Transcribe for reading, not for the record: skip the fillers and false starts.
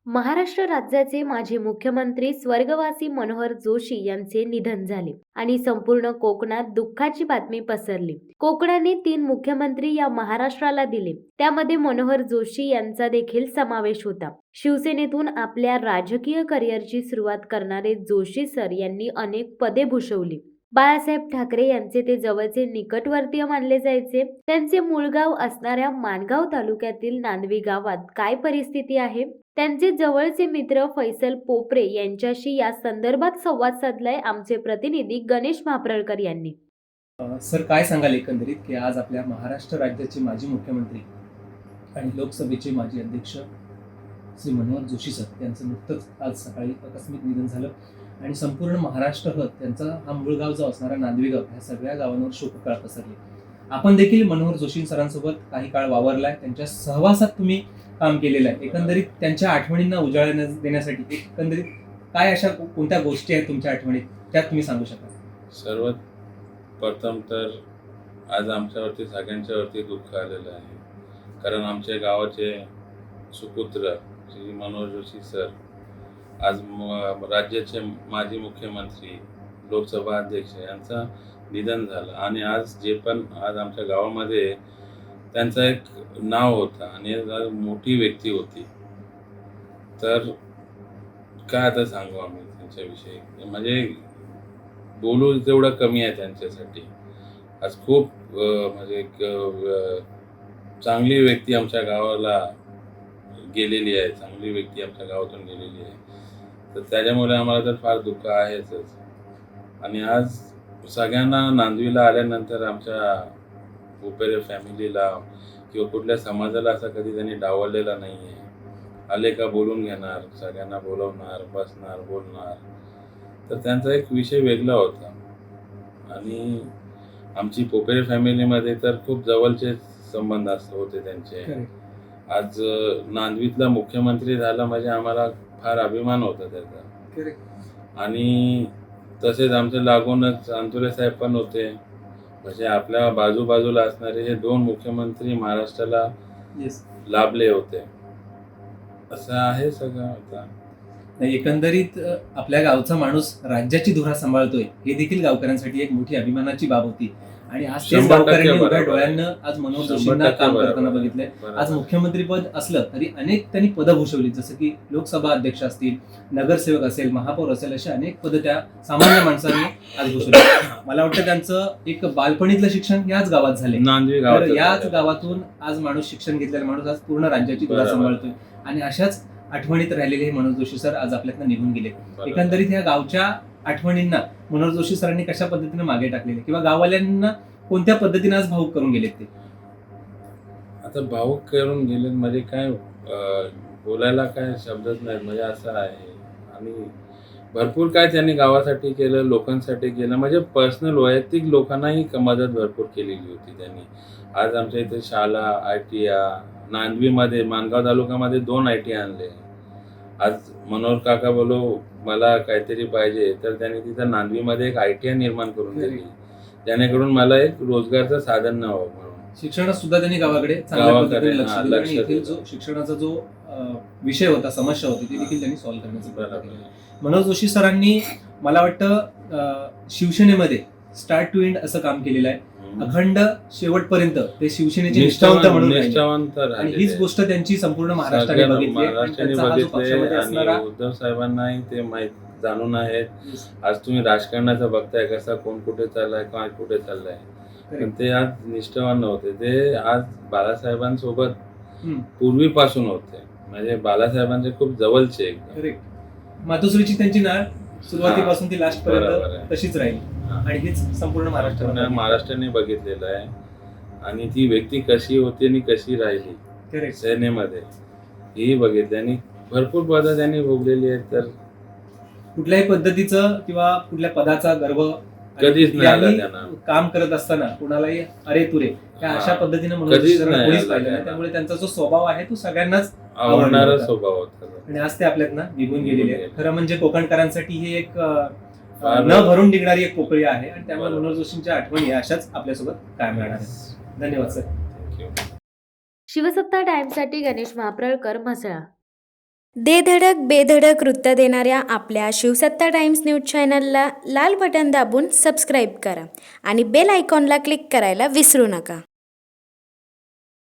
महाराष्ट्र राज्याचे माजी मुख्यमंत्री स्वर्गवासी मनोहर जोशी यांचे निधन झाले आणि संपूर्ण कोकणात दुःखाची बातमी पसरली। कोकणाने 3 मुख्यमंत्री या महाराष्ट्राला दिले, त्यामध्ये मनोहर जोशी यांचा देखील समावेश होता। शिवसेनेतून आपल्या राजकीय करिअरची सुरुवात करणारे जोशी सर यांनी अनेक पदे भूषवली। बाळासाहेब ठाकरे यांचे ते जवळचे निकटवर्तीय मानले जायचे। त्यांचे मूळ गाव असणाऱ्या माणगाव तालुक्यातील नांदवी गावात काय परिस्थिती आहे, त्यांचे जवळचे मित्र फैसल पोपरे यांच्याशी या संदर्भात संवाद साधलाय आमचे प्रतिनिधी गणेश म्हाप्रळकर यांनी। सर, काय सांगाल एकंदरीत की आज आपल्या महाराष्ट्र राज्याचे माजी मुख्यमंत्री आणि लोकसभेचे माजी अध्यक्ष श्री मनोहर जोशी सर यांचं नुकतंच आज सकाळी आकस्मिक निधन झालं आणि संपूर्ण महाराष्ट्रभर त्यांचा हा मूळ गाव जो असणारा नांदवी गाव ह्या सगळ्या गावांवर शोककळा पसरली। आपण देखील मनोहर जोशी सरांसोबत काही काळ वावरलाय, त्यांच्या सहवासात तुम्ही काम केलेलं आहे। एकंदरीत त्यांच्या आठवणींना उजाळा देण्यासाठी एकंदरीत काय अशा कोणत्या गोष्टी आहेत तुमच्या आठवणीत, त्यात तुम्ही सांगू शकाल? सर्वात प्रथम तर आज आमच्यावरती सगळ्यांच्यावरती दुःख आलेलं आहे, कारण आमच्या गावाचे सुपुत्र श्री मनोहर जोशी सर आज राज्याचे माजी मुख्यमंत्री, लोकसभा अध्यक्ष यांचं निधन झालं आणि आज जे पण आज आमच्या गावामध्ये त्यांचं एक नाव होतं आणि मोठी व्यक्ती होती। तर काय आता सांगू आम्ही त्यांच्याविषयी, म्हणजे बोलू तेवढं कमी आहे त्यांच्यासाठी। आज खूप म्हणजे एक चांगली व्यक्ती आमच्या गावाला गेलेली आहे, चांगली व्यक्ती आमच्या गावातून गेलेली आहे। तर त्याच्यामुळे आम्हाला तर फार दुःख आहेच। आणि आज सगळ्यांना नांदवीला आल्यानंतर आमच्या पोपेरे फॅमिलीला किंवा कुठल्या समाजाला असं कधी त्यांनी डावललेला नाही आहे। आले का बोलून घेणार, सगळ्यांना बोलवणार, बसणार, बोलणार। तर त्यांचा एक विषय वेगळा होता आणि आमची पोपेरे फॅमिलीमध्ये तर खूप जवळचे संबंध होते त्यांचे। आज नांदवीतला मुख्यमंत्री झाला म्हणजे आम्हाला फार अभिमान होता त्याचा। आणि तसेच आमच्या लागूनच अंतुरे साहेब पण होते, म्हणजे आपल्या बाजूबाजूला असणारे हे 2 मुख्यमंत्री महाराष्ट्राला लाभले होते। असं आहे सगळं होता। एकंदरीत आपल्या गावचा माणूस राज्याची धुरा सांभाळतोय हे देखील गावकऱ्यांसाठी एक मोठी अभिमानाची बाब होती आणि आज तेच गावकऱ्यांनी उघड्या डोळ्यांना आज मनोहर जोशींना काम करताना बघितलंय। आज मुख्यमंत्रीपद असलं तरी अनेक त्यांनी पदं भूषवली, जसं की लोकसभा अध्यक्ष असतील, नगरसेवक असेल, महापौर असेल, अशा अनेक पदं त्या सामान्य माणसांनी आज भूषवली। मला वाटतं त्यांचं एक बालपणीतलं शिक्षण याच गावात झाले, याच गावातून आज माणूस शिक्षण घेतलेला माणूस आज पूर्ण राज्याची धुरा सांभाळतोय आणि अशाच आठवणीत राहिलेले हे मनोहर जोशी सर आज आपल्यातनं निघून गेले। एकंदरीत या गावच्या आठवणींना मनोहर जोशी सरांनी कशा पद्धतीने मागे टाकलेले किंवा गाववाल्यांना कोणत्या पद्धतीने आज भावूक करून गेलेत ते? आता भावूक करून गेले म्हणजे काय बोलायला काय शब्दच नाहीत, म्हणजे असं आहे। आणि भरपूर काय त्यांनी गावासाठी केलं, लोकांसाठी केलं, म्हणजे पर्सनल वैयक्तिक लोकांनाही मदत भरपूर केलेली होती त्यांनी। आज आमच्या इथे शाळा, ITI नांदवीमध्ये माणगाव तालुक्यामध्ये 2 ITI आणले। आज मनोहर काका बोलो मला काहीतरी पाहिजे, तर त्यांनी तिथं नांदवीमध्ये एक ITI निर्माण करून दिली, जेणेकरून मला एक रोजगारचं साधन व्हावं म्हणून। शिक्षणात सुद्धा त्यांनी गावाकडे चांगल्या पद्धतीने लक्ष दिलं आणि येथील जो शिक्षणाचा जो विषय होता, समस्या होती, ती देखील त्यांनी सॉल्व्ह करण्याचा प्रयत्न केला। मनोहर जोशी सरांनी मला वाटतं शिवसेनेमध्ये स्टार्ट टू एंड असं काम केलेलं आहे, अखंड शेवटपर्यंत ते शिवसेनेचे निष्ठावंत म्हणून आणि हीच गोष्ट त्यांची संपूर्ण महाराष्ट्राने बघितली आणि उद्धव साहेबांनाही ते माहित जाणून आहेत। आज तुम्ही राजकारणाचं बघताय कसा कोण कुठे चाललाय, काय कुठे चाललाय, पण ते आज निष्ठावान होते। ते आज बाळासाहेबांसोबत पूर्वीपासून होते, म्हणजे बाळासाहेबांचे खूप जवळचे एकदम। मातोश्रीची त्यांची नाळ सुरुवातीपासून ती लास्ट पर्यंत तशीच राहील आणि हेच संपूर्ण महाराष्ट्राने बघितलेलं आहे। आणि ती व्यक्ती कशी होती आणि कशी राहिली सेनेमध्ये ही बघितली आणि भरपूर पदं त्यांनी भोगलेली आहेत। तर कुठल्याही पद्धतीचं किंवा कुठल्या पदाचा गर्व कधीच नाही त्यांना, काम करत असताना कुणालाही अरे तुरे त्या अशा पद्धतीने कोणीच पाहिलं नाही। त्यामुळे त्यांचा जो स्वभाव आहे तो सगळ्यांनाच आवडणारा स्वभाव होता आणि आज ते आपल्यातनं निघून गेलेले आहे। खरं म्हणजे कोकणकरांसाठी ही एक न भरून निघणारी एक पोकळी आहे आणि त्यामुळे मनोहर जोशींच्या आठवणी अशाच आपल्यासोबत कायम राहणार आहेत। धन्यवाद सर। शिवसत्ता टाइम्ससाठी गणेश म्हाप्रळकर, म्हसळा। दे धडक बेधडक वृत्त देणाऱ्या आपल्या शिवसत्ता टाइम्स न्यूज चॅनलला लाल बटन दाबून सबस्क्राईब करा आणि बेल आयकॉनला क्लिक करायला विसरू नका.